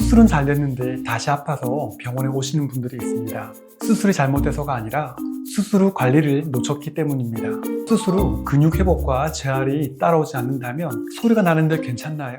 수술은 잘 됐는데 다시 아파서 병원에 오시는 분들이 있습니다. 수술이 잘못돼서가 아니라 수술 후 관리를 놓쳤기 때문입니다. 수술 후 근육 회복과 재활이 따라오지 않는다면 소리가 나는데 괜찮나요?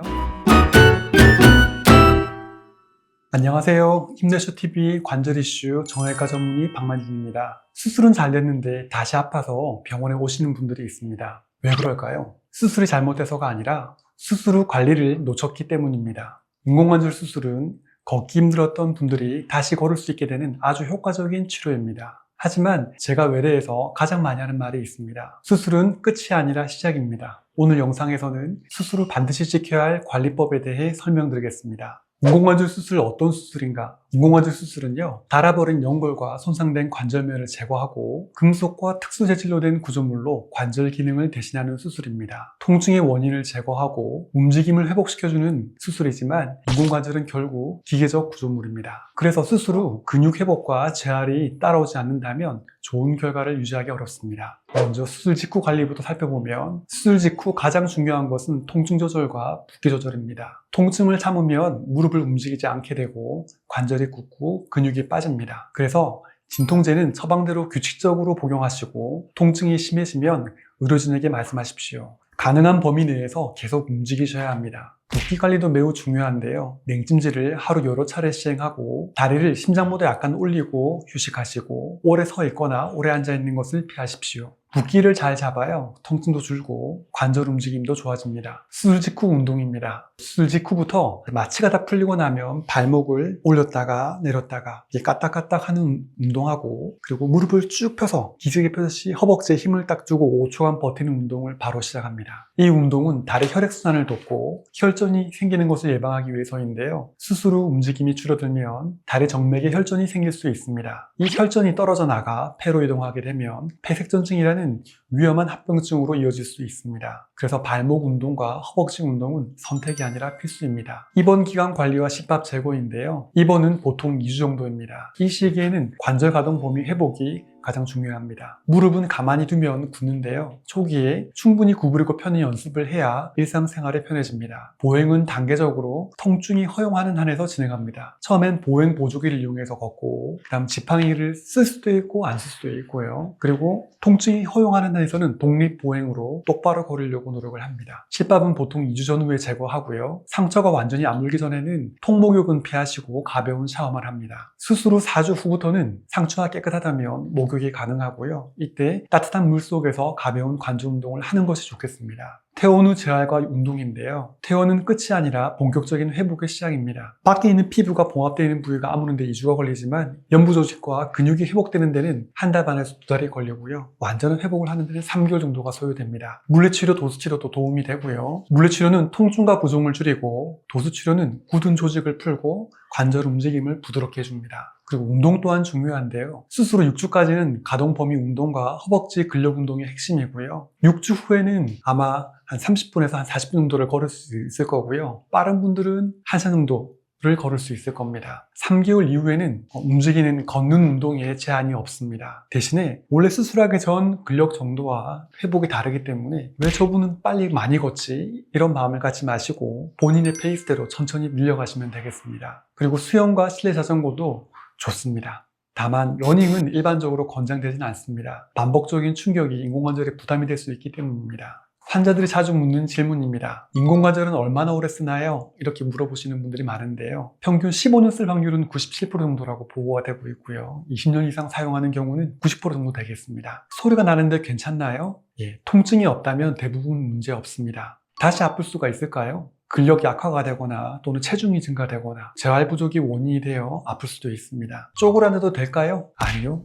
안녕하세요. 힘내쇼TV 관절 이슈 정형외과 전문의 박만진입니다. 수술은 잘 됐는데 다시 아파서 병원에 오시는 분들이 있습니다. 왜 그럴까요? 수술이 잘못돼서가 아니라 수술 후 관리를 놓쳤기 때문입니다. 인공관절 수술은 걷기 힘들었던 분들이 다시 걸을 수 있게 되는 아주 효과적인 치료입니다. 하지만 제가 외래에서 가장 많이 하는 말이 있습니다. 수술은 끝이 아니라 시작입니다. 오늘 영상에서는 수술 후 반드시 지켜야 할 관리법에 대해 설명드리겠습니다. 인공관절 수술 어떤 수술인가? 인공관절 수술은요, 닳아버린 연골과 손상된 관절면을 제거하고 금속과 특수 재질로 된 구조물로 관절 기능을 대신하는 수술입니다. 통증의 원인을 제거하고 움직임을 회복시켜주는 수술이지만 인공관절은 결국 기계적 구조물입니다. 그래서 수술 후 근육 회복과 재활이 따라오지 않는다면 좋은 결과를 유지하기 어렵습니다. 먼저 수술 직후 관리부터 살펴보면 수술 직후 가장 중요한 것은 통증 조절과 붓기 조절입니다. 통증을 참으면 무릎을 움직이지 않게 되고 관절이 굳고 근육이 빠집니다. 그래서 진통제는 처방대로 규칙적으로 복용하시고 통증이 심해지면 의료진에게 말씀하십시오. 가능한 범위 내에서 계속 움직이셔야 합니다. 붓기 관리도 매우 중요한데요. 냉찜질을 하루 여러 차례 시행하고 다리를 심장보다 약간 올리고 휴식하시고 오래 서 있거나 오래 앉아 있는 것을 피하십시오. 붓기를 잘 잡아야 통증도 줄고 관절 움직임도 좋아집니다. 수술 직후 운동입니다. 수술 직후부터 마취가 다 풀리고 나면 발목을 올렸다가 내렸다가 까딱까딱 하는 운동하고, 그리고 무릎을 쭉 펴서 기지개 펴듯이 허벅지에 힘을 딱 주고 5초간 버티는 운동을 바로 시작합니다. 이 운동은 다리 혈액순환을 돕고 혈전이 생기는 것을 예방하기 위해서인데요. 수술 후 움직임이 줄어들면 다리 정맥에 혈전이 생길 수 있습니다. 이 혈전이 떨어져 나가 폐로 이동하게 되면 폐색전증이라는 위험한 합병증으로 이어질 수 있습니다. 그래서 발목 운동과 허벅지 운동은 선택이 아니라 필수입니다. 입원 기간 관리와 십밥 제거인데요. 입원은 보통 2주 정도입니다. 이 시기에는 관절 가동 범위 회복이 가장 중요합니다. 무릎은 가만히 두면 굳는데요. 초기에 충분히 구부리고 펴는 연습을 해야 일상생활에 편해집니다. 보행은 단계적으로 통증이 허용하는 한에서 진행합니다. 처음엔 보행 보조기를 이용해서 걷고, 그 다음 지팡이를 쓸 수도 있고 안 쓸 수도 있고요. 그리고 통증이 허용하는 한에서는 독립보행으로 똑바로 걸으려고 노력을 합니다. 실밥은 보통 2주 전후에 제거하고요. 상처가 완전히 아물기 전에는 통목욕은 피하시고 가벼운 샤워만 합니다. 수술 후 4주 후부터는 상처가 깨끗하다면 목욕이 가능하고요. 이때 따뜻한 물 속에서 가벼운 관절 운동을 하는 것이 좋겠습니다. 퇴원 후 재활과 운동인데요. 퇴원은 끝이 아니라 본격적인 회복의 시작입니다. 밖에 있는 피부가 봉합되어 있는 부위가 아무는데 2주가 걸리지만 연부 조직과 근육이 회복되는 데는 한 달 반에서 2달이 걸리고요. 완전한 회복을 하는 데는 3개월 정도가 소요됩니다. 물리치료, 도수치료도 도움이 되고요. 물리치료는 통증과 부종을 줄이고, 도수치료는 굳은 조직을 풀고 관절 움직임을 부드럽게 해줍니다. 그리고 운동 또한 중요한데요. 수술 후 6주까지는 가동 범위 운동과 허벅지 근력 운동이 핵심이고요. 6주 후에는 아마 한 30분에서 한 40분 정도를 걸을 수 있을 거고요. 빠른 분들은 1시간 정도를 걸을 수 있을 겁니다. 3개월 이후에는 움직이는 걷는 운동에 제한이 없습니다. 대신에 원래 수술하기 전 근력 정도와 회복이 다르기 때문에 왜 저분은 빨리 많이 걷지? 이런 마음을 갖지 마시고 본인의 페이스대로 천천히 늘려가시면 되겠습니다. 그리고 수영과 실내 자전거도 좋습니다. 다만 러닝은 일반적으로 권장되지는 않습니다. 반복적인 충격이 인공관절에 부담이 될 수 있기 때문입니다. 환자들이 자주 묻는 질문입니다. 인공관절은 얼마나 오래 쓰나요? 이렇게 물어보시는 분들이 많은데요. 평균 15년 쓸 확률은 97% 정도라고 보고가 되고 있고요. 20년 이상 사용하는 경우는 90% 정도 되겠습니다. 소리가 나는데 괜찮나요? 통증이 없다면 대부분 문제 없습니다. 다시 아플 수가 있을까요? 근력이 약화가 되거나 또는 체중이 증가되거나 재활 부족이 원인이 되어 아플 수도 있습니다. 쪼그라들어도 될까요? 아니요.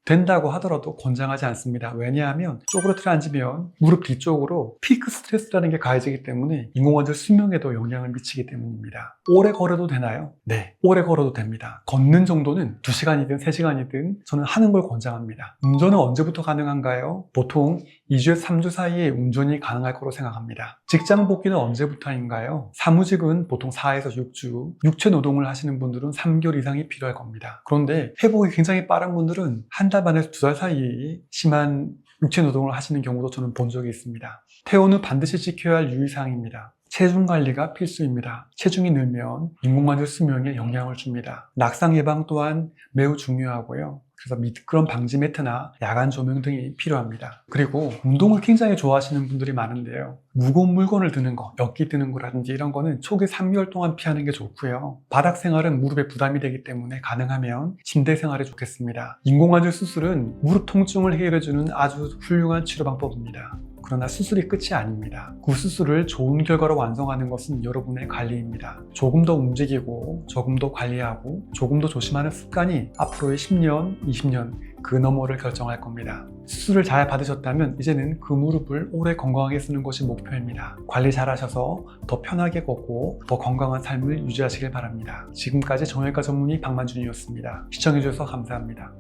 된다고 하더라도 권장하지 않습니다. 왜냐하면 쪼그라들어 앉으면 무릎 뒤쪽으로 피크 스트레스라는 게 가해지기 때문에 인공관절 수명에도 영향을 미치기 때문입니다. 오래 걸어도 되나요? 네, 오래 걸어도 됩니다. 걷는 정도는 2시간이든 3시간이든 저는 하는 걸 권장합니다. 운전은 언제부터 가능한가요? 보통 2주에서 3주 사이에 운전이 가능할 거로 생각합니다. 직장 복귀는 언제부터인가요? 사무직은 보통 4에서 6주, 육체 노동을 하시는 분들은 3개월 이상이 필요할 겁니다. 그런데 회복이 굉장히 빠른 분들은 한 달 반에서 2달 사이에 심한 육체 노동을 하시는 경우도 저는 본 적이 있습니다. 퇴원 후 반드시 지켜야 할 유의사항입니다. 체중 관리가 필수입니다. 체중이 늘면 인공관절 수명에 영향을 줍니다. 낙상 예방 또한 매우 중요하고요. 그래서 미끄럼 방지 매트나 야간 조명 등이 필요합니다. 그리고 운동을 굉장히 좋아하시는 분들이 많은데요. 무거운 물건을 드는 거, 역기 드는 거라든지 이런 거는 초기 3개월 동안 피하는 게 좋고요. 바닥 생활은 무릎에 부담이 되기 때문에 가능하면 침대 생활이 좋겠습니다. 인공관절 수술은 무릎 통증을 해결해주는 아주 훌륭한 치료 방법입니다. 그러나 수술이 끝이 아닙니다. 그 수술을 좋은 결과로 완성하는 것은 여러분의 관리입니다. 조금 더 움직이고 조금 더 관리하고 조금 더 조심하는 습관이 앞으로의 10년, 20년 그 너머를 결정할 겁니다. 수술을 잘 받으셨다면 이제는 그 무릎을 오래 건강하게 쓰는 것이 목표입니다. 관리 잘 하셔서 더 편하게 걷고 더 건강한 삶을 유지하시길 바랍니다. 지금까지 정형외과 전문의 박만준이었습니다. 시청해주셔서 감사합니다.